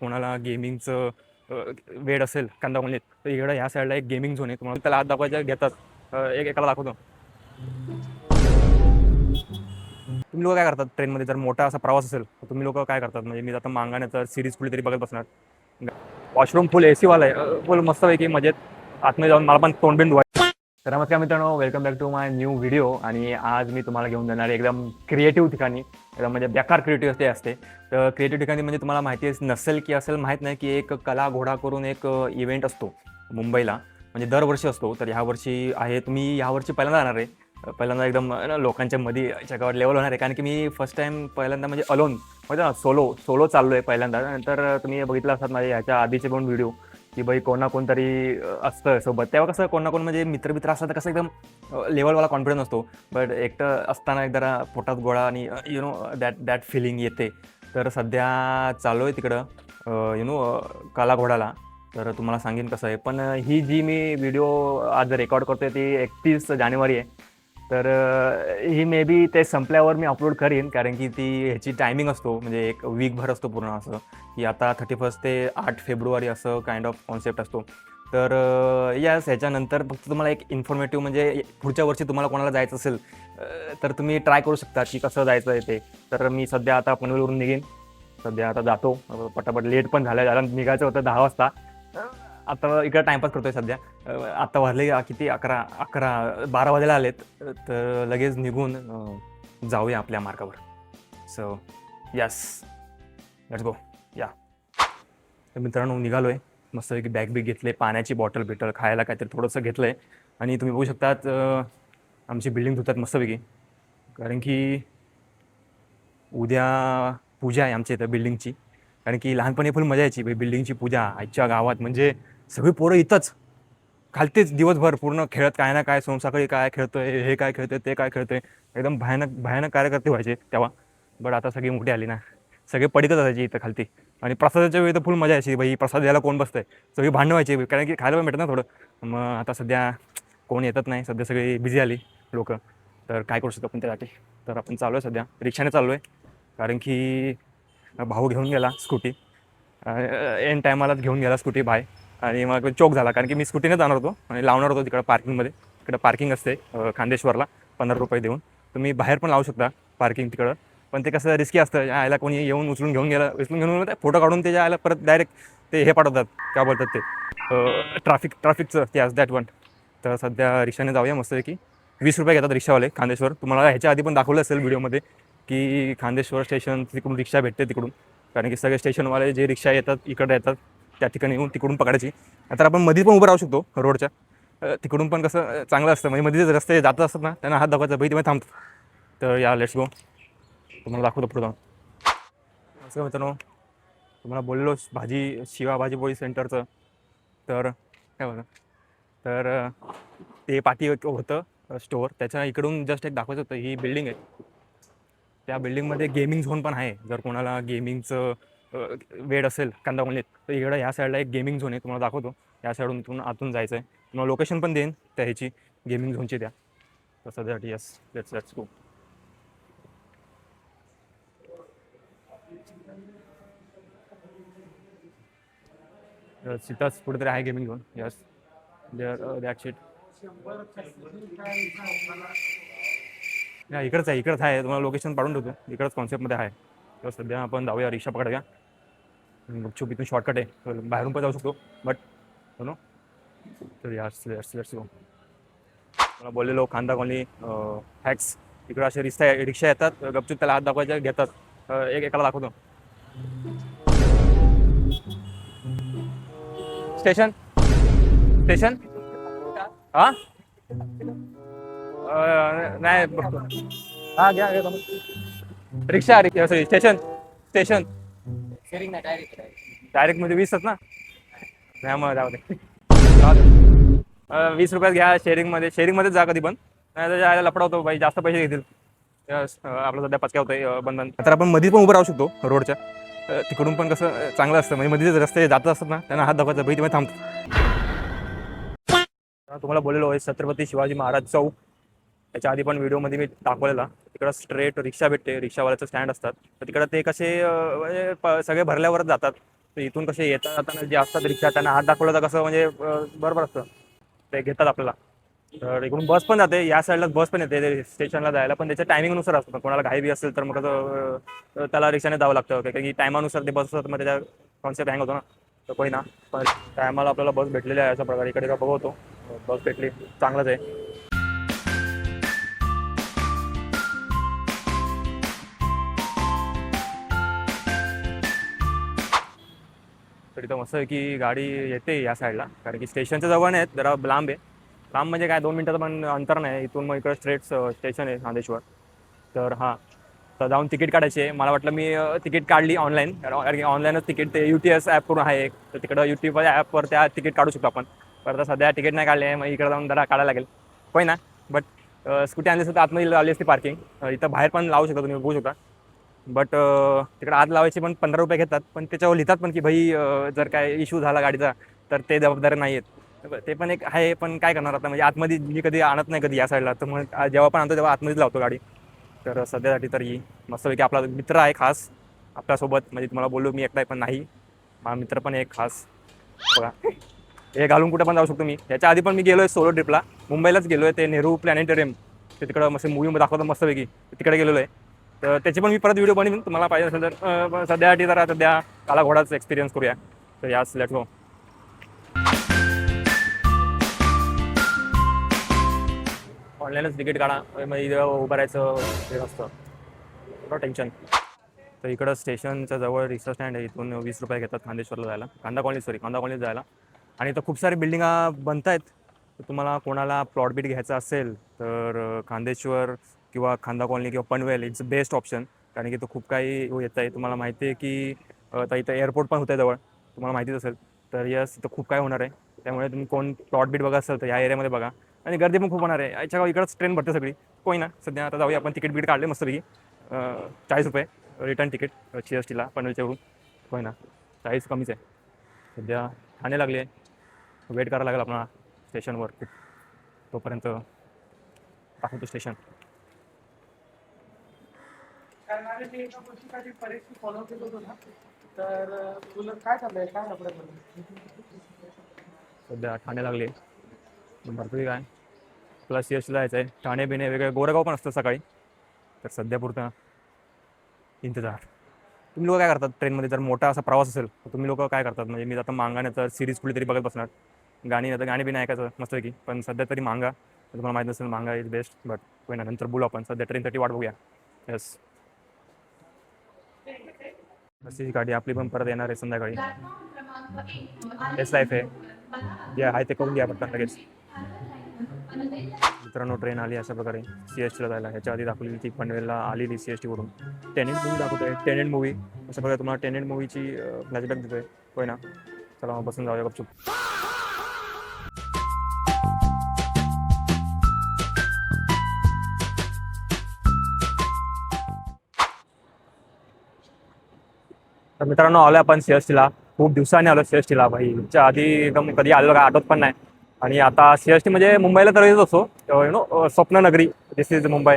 कोणाला गेमिंगचं वेड असेल कांदा कोणीत तर इकडं ह्या साईडला एक गेमिंग झोन आहे. तुम्हाला त्याला हात दाखवायच्या घेतात. एकाला दाखवतो. तुम्ही लोक काय करतात ट्रेनमध्ये जर मोठा असा प्रवास असेल तर तुम्ही लोक काय करतात? म्हणजे मी आता मांगाण्याचा सिरीज कुठली तरी बघत बसणार. वॉशरूम फुल एसी वाला आहे, फुल मस्त पैकी मजेत आतमध्ये जाऊन मला पण तोंडबिंद धुवायचं. तर नमस्कार मित्रांनो, welcome back to my new video. आणि आज मी तुम्हाला घेऊन जाणार एकदम क्रिएटिव्ह ठिकाणी, एकदम म्हणजे बेकार क्रिएटिव्ह असते. तर क्रिएटिव्ह ठिकाणी म्हणजे तुम्हाला माहिती नसेल की असेल माहीत नाही की एक कला घोडा करून एक इव्हेंट असतो मुंबईला, म्हणजे दरवर्षी असतो. तर ह्यावर्षी आहे, तुम्ही ह्यावर्षी पहिल्यांदा जाणार आहे. पहिल्यांदा एकदम लोकांच्या मध्ये जगावर लेवल होणार आहे, कारण की मी फर्स्ट टाइम पहिल्यांदा म्हणजे अलोन म्हणजे सोलो सोलो चाललो आहे पहिल्यांदा. नंतर तुम्ही बघितलं असतात माझे ह्याच्या आधीचे पण व्हिडिओ की बाई कोण ना कोणतरी असतं सोबत. तेव्हा कसं कोण ना कोण म्हणजे मित्र असतात तर कसं एकदम लेवलवाला कॉन्फिडन्स असतो. बट एकटं असताना एक जरा पोटात गोळा आणि यु नो दॅट फिलिंग येते. तर सध्या चालू आहे तिकडं काला घोडाला. तर तुम्हाला सांगेन कसं आहे. पण ही जी मी व्हिडिओ आज रेकॉर्ड करतोय ती 31 जानेवारी आहे. तर ही मे बी ते संपल्यावर मी अपलोड करीन, कारण की ती ह्याची टायमिंग असतो म्हणजे एक वीकभर असतो पूर्ण. असं की आता 31 ते 8 फेब्रुवारी असं काइंड ऑफ कॉन्सेप्ट असतो. तर यस, ह्याच्यानंतर फक्त तुम्हाला एक इन्फॉर्मेटिव्ह म्हणजे पुढच्या वर्षी तुम्हाला कोणाला जायचं असेल तर तुम्ही ट्राय करू शकता की कसं जायचं आहे ते. तर मी सध्या आता पनवेलवरून निघेन. सध्या आता जातो पटापट, लेट पण झालं, कारण निघायचं होतं 10 वाजता. आता इकडे टाइमपास करतोय सध्या. आता वाजले किती, 12 वाजायला आलेत. तर लगेच निघून जाऊया आपल्या मार्गावर. So yes, let's go. या तर मित्रांनो, निघालोय. मस्तपैकी बॅग बी घेतले, पाण्याची बॉटल बिटल, खायला काहीतरी थोडंसं घेतलंय. आणि तुम्ही बघू शकतात आमची बिल्डिंग धुतात मस्तपैकी, कारण की उद्या पूजा आहे आमच्या इथं बिल्डिंगची. कारण की लहानपणी फुल मजा यायची बिल्डिंगची पूजा आईच्या गावात. म्हणजे सगळी पोरं इथंच खालतेच दिवसभर पूर्ण खेळत, काय ना काय सोमसाखळी काय खेळतोय, हे काय खेळतोय, ते काय खेळतोय. एकदम भयानक भयानक कार्यकर्ते व्हायचे तेव्हा. बट आता सगळी मोठी आली ना, सगळे पडितच असायचे इथं खालती. आणि प्रसादाच्या वेळी तर फुल मजा यायची, बाई प्रसाद द्यायला कोण बसतंय. सगळी भांडणं व्हायची, कारण की खायला पण भेटत ना थोडं. मग आता सध्या कोण येतच नाही, सध्या सगळी बिझी आली लोक. तर काय करू शकतो आपण त्यासाठी. तर आपण चालू आहे सध्या रिक्षाने चाललो आहे, कारण की भाऊ घेऊन गेला स्कूटी. एन टायमालाच घेऊन गेला स्कूटी बाय. आणि मग चोक झाला, कारण की मी स्कूटीने जाणार होतो आणि लावणार होतो तिकडं पार्किंगमध्ये. तिकडं पार्किंग असते खांदेश्वरला 15 रुपये देऊन. तुम्ही बाहेर पण लावू शकता पार्किंग तिकडं. पण ते कसं रिस्की असतं, यायला कोणी येऊन उचलून घेऊन गेलं, फोटो काढून त्याच्या आयला परत डायरेक्ट ते हे पाठवतात, काय बोलतात ते ट्रॅफिकचं ते आज दॅट वन. तर सध्या रिक्षाने जाऊया मस्तपैकी. 20 रुपये घेतात रिक्षावाले खांदेश्वर. तुम्हाला ह्याच्या आधी पण दाखवलं असेल व्हिडिओमध्ये की खांदेश्वर स्टेशन तिकडून रिक्षा भेटते तिकडून. कारण की सगळे स्टेशनवाले जे रिक्षा येतात इकडे येतात त्या ठिकाणी येऊन तिकडून पकडायची. तर आपण मध्ये पण उभं राहू शकतो रोडच्या तिकडून पण. कसं चांगलं असतं म्हणजे मध्ये जे रस्ते जात असतात ना, त्यांना हात दाखवायचा, बाई तुम्ही थांबतो. तर या लेट्स गो, तुम्हाला दाखवतो पुढे जाऊन. असं मित्रांनो, तुम्हाला बोललो शिवा भाजी पोळी सेंटरचं. तर काय होतं, तर ते पाठी होतं स्टोअर, त्याच्या इकडून जस्ट एक दाखवायचं होतं. ही बिल्डिंग आहे, त्या बिल्डिंगमध्ये गेमिंग झोन पण आहे. जर कोणाला गेमिंगचं वेड असेल कांदा कोणीत तर इकडं ह्या साईडला एक गेमिंग झोन आहे, तुम्हाला दाखवतो. या साईडून इथून आतून जायचं आहे. तुम्हाला लोकेशन पण देईन त्या ह्याची गेमिंग झोनची त्या. तर सध्यासाठी यस, लेट्स गो. तिथंच कुठेतरी आहे gaming zone. Yes, that shit. इकडंच आहे. तुम्हाला लोकेशन पाडून ठेवतो, इकडंच कॉन्सेप्टमध्ये आहे. तर सध्या आपण जाऊया, रिक्षा पकडूया. गुपचूप इथून शॉर्टकट आहे, बाहेरून पण जाऊ शकतो. बट नो, तर लेट्स गो. मला बोललेलो खांदा कॉलनी हॅक्स, इकडं असे रिक्षा येतात, गपचूप त्याला हात दाखवायचे घेतात. एकाला दाखवतो. स्टेशन स्टेशन हा नाही, हा घ्या रिक्षा सॉरी स्टेशन स्टेशन. डायरेक्ट मध्ये 20 ना, त्यामुळे जाऊ दे. 20 रुपयात घ्या शेअरिंगमध्ये जा कधी पण. नाही तर यायला लफडा होतो बाई, जास्त पैसे घेतील. आपलं सध्या पचक्या होतंय बंधन. तर आपण मध्ये पण उभं राहू शकतो रोडच्या तिकडून पण. कसं चांगलं असतं म्हणजे मध्ये जे रस्ते जात असतात ना, त्यांना हात दाखवायचा, बाई तुम्ही थांबतो. तुम्हाला बोललेलो आहे छत्रपती शिवाजी महाराज चौक. त्याच्या आधी पण व्हिडिओमध्ये मी दाखवलेला. तिकडं स्ट्रेट रिक्षा भेटते, रिक्षावाल्याचं स्टँड असतात. तर तिकडं ते कसे म्हणजे सगळे भरल्यावरच जातात. तर इथून कसे येता जाताना जे असतात रिक्षा त्यांना हात दाखवलं तर कसं म्हणजे बरोबर असतं, ते घेतात आपल्याला. तर इकडून बस पण जाते, या साईडला बस पण येते स्टेशनला जायला, पण त्याच्या टायमिंगनुसार असतं. कोणाला घाई बी असेल तर मग कसं त्याला रिक्षाने जावं लागतं, कारण की टायमानुसार ते बस असतात, मग त्याच्या कॉन्सेप्ट हँग होतो ना. तर कोणी ना, पण टायमाला आपल्याला बस भेटलेली आहे अशा प्रकारे. इकडे का बघवतो बस भेटली, चांगलंच आहे. तर इथं मस्त आहे की गाडी येते या साईडला, कारण की स्टेशनच्या जवळ नाही आहेत, जरा लांब आहे. लांब म्हणजे काय 2 मिनिटाचं पण अंतर नाही इथून, मग इकडं स्ट्रेट स्टेशन आहे नांदेश्वर. तर हां, तर जाऊन तिकीट काढायची आहे. मला वाटलं मी तिकीट काढली ऑनलाईन, कारण की ऑनलाईनच तिकीट ते UTS ॲप करून आहे एक, तर तिकडं UTS ॲपवर त्या तिकीट काढू शकतो आपण. पण आता सध्या तिकीट नाही काढले, मग इकडे जाऊन जरा काढायला लागेल. होय ना. बट स्कूटी आणली असते तर आतमध्ये लावली असती पार्किंग. इथं बाहेर पण लावू शकता, तुम्ही बघू शकता. बट तिकडे आत लावायचे पण 15 रुपये घेतात, पण त्याच्यावर लिहितात पण की भाई जर काय इश्यू झाला गाडीचा तर ते जबाबदारी नाही आहेत. ते पण एक आहे, पण काय करणार आता, म्हणजे आतमध्ये मी कधी आणत नाही कधी या साईडला, तर मग जेव्हा पण आणतो तेव्हा आतमध्येच लावतो गाडी. तर सध्यासाठी तर ही मस्तपैकी आपला मित्र आहे खास आपल्यासोबत, म्हणजे तुम्हाला बोललो मी एकटा पण नाही, माझा मित्र पण एक खास. बघा, हे घालून कुठे पण जाऊ शकतो मी. याच्या आधी पण मी गेलो आहे सोलो ट्रिपला, मुंबईलाच गेलो आहे, ते नेहरू प्लॅनेटोरियम, ते तिकडं मस्त मूवी दाखवतो मस्तपैकी, तिकडे गेलेलो आहे. तर त्याची पण मी परत व्हिडिओ बनवीन, तुम्हाला पाहिजे असेल तर. सध्यासाठी जरा सध्या काला घोडाच एक्सपिरियन्स करूया. तर याच लेट्स गो. ऑनलाईनच तिकीट काढा, मग इथं उभं राहायचं हे नसतं, नो टेन्शन. तर इकडं स्टेशनच्या जवळ रिक्षा स्टँड आहे, इथून 20 रुपये घेतात खांदेश्वरला जायला, कांदा कॉलनी जायला. आणि इथं खूप सारे बिल्डिंगा बनत आहेत. तर तुम्हाला कोणाला प्लॉट बीट घ्यायचा असेल तर खांदेश्वर किंवा खांदा कॉलनी किंवा पनवेल इट्स बेस्ट ऑप्शन, कारण की तो खूप काही येत आहे. तुम्हाला माहिती आहे की आता इथं एअरपोर्ट पण होतं आहे जवळ, तुम्हाला माहितीच असेल. तर यस, इथं खूप काय होणार आहे. त्यामुळे तुम्ही कोण प्लॉट बीट बघा असेल तर या एरियामध्ये बघा. आणि गर्दी पण खूप होणार आहे. याच्या इकडंच ट्रेन भरते सगळी. कोणी ना, सध्या आता जाऊया आपण, तिकीट बीट काढले मस्तपैकी. 40 रुपये रिटर्न तिकीट CSTला पनवेलच्यावरून. होय ना, 40 कमीच आहे. सध्या ठाणे लागली आहे, वेट करायला लागेल आपल्याला स्टेशनवर खूप. तोपर्यंत दाखवतो स्टेशन. करणारे मी एका गोष्टीसाठी परीक्षा फॉलो केलं होतं ना, तर तुला काय चाललंय, काय आपल्याकडे? सध्या ठाणे लागली आहे, भरपूर काय आपल्याला CSTला जायचं आहे. ठाणे बिणे वेगळे, गोरेगाव पण असतं सकाळी. तर सध्या पुरता इंतजार. तुम्ही लोक काय करतात ट्रेनमध्ये, जर मोठा असा प्रवास असेल तर तुम्ही लोक काय करतात? म्हणजे मी आता मांगाने तर सिरीज कुठली तरी बघत बसणार, गाणी आता गाणी बी नाही ऐकायचं मस्तपैकी. पण सध्या तरी मांगा, तुम्हाला माहीत नसेल मांगा इज बेस्ट. बट होय ना, नंतर बोलू आपण, सध्या ट्रेनसाठी वाट बघूया. येस, अशी गाडी आपली पण परत येणार आहे संध्याकाळी. लाईफ आहे, जे आहे ते करून घ्या पटकन लगेच. मित्रांनो, ट्रेन आली अशा प्रकारे CSTला जायला. ह्याच्या आधी दाखवलेली ती पनवेलला आलेली CSTवरून. टेनेंट मूवी दाखवतोय, टेनेंट मूवी अशा प्रकारे तुम्हाला टेनेंट मूवीची फ्लॅशबॅक देतोय. होय ना, चला मग बसून जाऊया गपचूप. तर मित्रांनो, आलो आपण CSTला. खूप दिवसांनी आलो CSTला भाई, ह्याच्या आधी एकदम कधी आलो का आठवत पण नाही. आणि आता CST म्हणजे मुंबईला तर येत असो, स्वप्न नगरी, दिस इज मुंबई.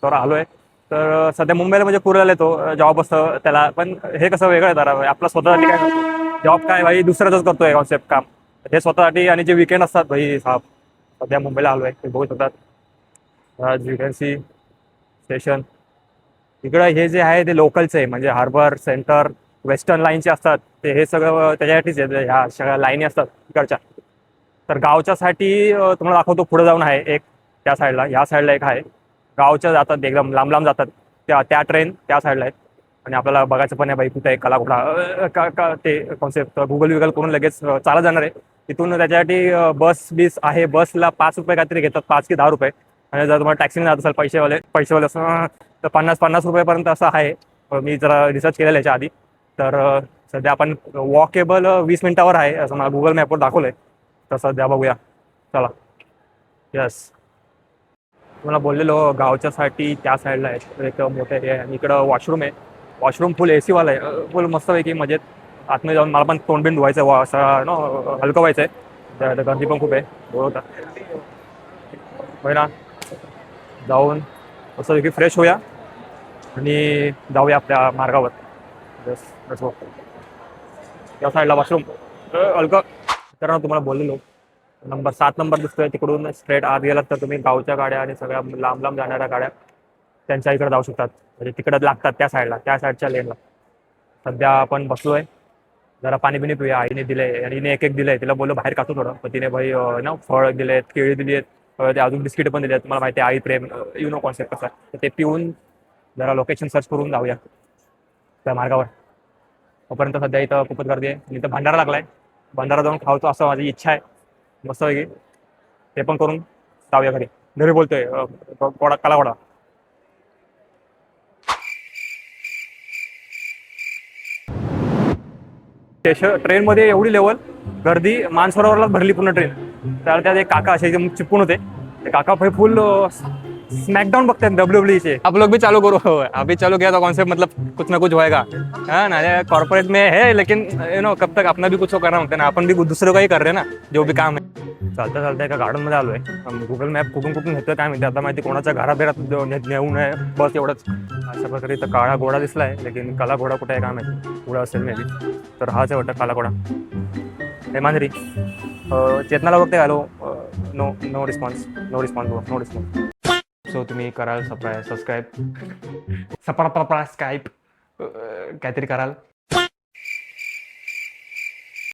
तर आलो आहे. तर सध्या मुंबईला म्हणजे कुर्ल्याला येतो, जॉब असतं त्याला. पण हे कसं वेगळं आहे जरा, आपला स्वतःसाठी काय करतो, जॉब काय भाई दुसऱ्याच करतोय कॉन्सेप्ट काम. हे स्वतःसाठी, आणि जे विकेंड असतात भाई साहेब, सध्या मुंबईला आलो आहे, ते बघू शकतात. आज यू कॅन सी स्टेशन. इकडं हे जे आहे ते लोकलच आहे, म्हणजे हार्बर सेंटर वेस्टर्न लाईनचे असतात ते, हे सगळं त्याच्यासाठीच आहे. ह्या सगळ्या लाईनी असतात इकडच्या. तर गावच्यासाठी तुम्हाला दाखवतो, पुढे जाऊन आहे एक, त्या साईडला, ह्या साईडला एक आहे. गावच्या जातात एकदम लांब लांब जातात त्या ट्रेन त्या साईडला आहेत. आणि आपल्याला बघायचं पण आहे बाई कुठे आहे कलाकुडा का ते कॉन्सेप्ट गुगल विगल करून लगेच चालत जाणार आहे तिथून. त्याच्यासाठी बस बीस आहे, बसला 5 रुपये काहीतरी घेतात, 5 की 10 रुपये. आणि जर तुम्हाला टॅक्सीने जात असेल पैसेवाले असं तर 50 रुपयेपर्यंत असं आहे. मी जरा रिसर्च केलेलं याच्या आधी. तर सध्या आपण वॉकेबल 20 मिनिटावर आहे असं मला गुगल मॅपवर दाखवलं आहे. तर सध्या बघूया, चला. यस, तुम्हाला बोललेलो गावच्यासाठी त्या साईडला आहे एक मोठं हे आहे, आणि इकडं वॉशरूम आहे. वॉशरूम फुल AC वाला आहे, फुल मस्तपैकी मजेत. आतमध्ये जाऊन मला पण तोंड बिंड धुवायचं आहे, असं हलकं व्हायचं आहे. तर गर्दी पण खूप आहे, बोलवता होय ना. जाऊन मस्तपैकी फ्रेश होऊया आणि जाऊया आपल्या मार्गावर. Yes, let's go. त्या साईडला वॉशरूम अलका तर तुम्हाला बोललेलो नंबर 7 नंबर दिसतोय तिकडून स्ट्रेट आत गेलात तर तुम्ही गावच्या गाड्या आणि सगळ्या लांब लांब जाणाऱ्या गाड्या त्यांच्या इकडे जाऊ शकतात म्हणजे तिकडे लागतात त्या साईडला त्या साईडच्या लेनला. सध्या आपण बसलोय जरा पाणी बिणी पिऊया. आईने दिलंय आणि हिने एक दिलंय तिला बोललो बाहेर काढतो थोडं पण तिने भाई ना फळ दिलेत केळी दिली आहेत ते अजून बिस्किट पण दिले आहेत. तुम्हाला माहिती आहे आई प्रेम यु नो कॉन्सेप्ट कसा आहे. तर ते पिऊन जरा लोकेशन सर्च करून जाऊया त्या मार्गावर. तोपर्यंत सध्या इथं खूपच गर्दी आहे आणि इथं भंडारा लागलाय. भंडारा जाऊन खावतो असं माझी इच्छा आहे मस्त पैकी. ते पण करून जाऊया घरी. घरी बोलतोय काला घोडा. ट्रेनमध्ये एवढी लेवल गर्दी मानसरोवरला भरली पूर्ण ट्रेन. तर त्यात एक काका असे एकदम चिपकून होते. ते काका भाई फुल स्मॅकडाउन बघते WWE से. आप लोग भी चालू करो. अभी चालू किया था कॉन्सेप्ट मतलब कुछ ना कुछ होएगा. हाँ ना कॉर्पोरेट में है लेकिन यू नो कब तक अपना भी कुछ करना होता है ना. आपण भी दुसरं काही कर रहे ना जो भी काम आहे. चालता चालता एका गार्डन मध्ये आलोय. गुगल मॅप कुठून कुठून घेतोय काय माहिती आता माहिती कोणाच्या घराबिरात नेऊ नये बस एवढंच. अशा प्रकारे इथं काळा घोडा दिसलाय लेकिन काला घोडा कुठे आहे काय माहिती. पुढं असेल मे बी तर हाच आहे वाटतं काला घोडा. हे मांजरी चेतनाला बघते hello no no response no response no response. So तुम्ही कराल सबस्क्राईब काहीतरी कराल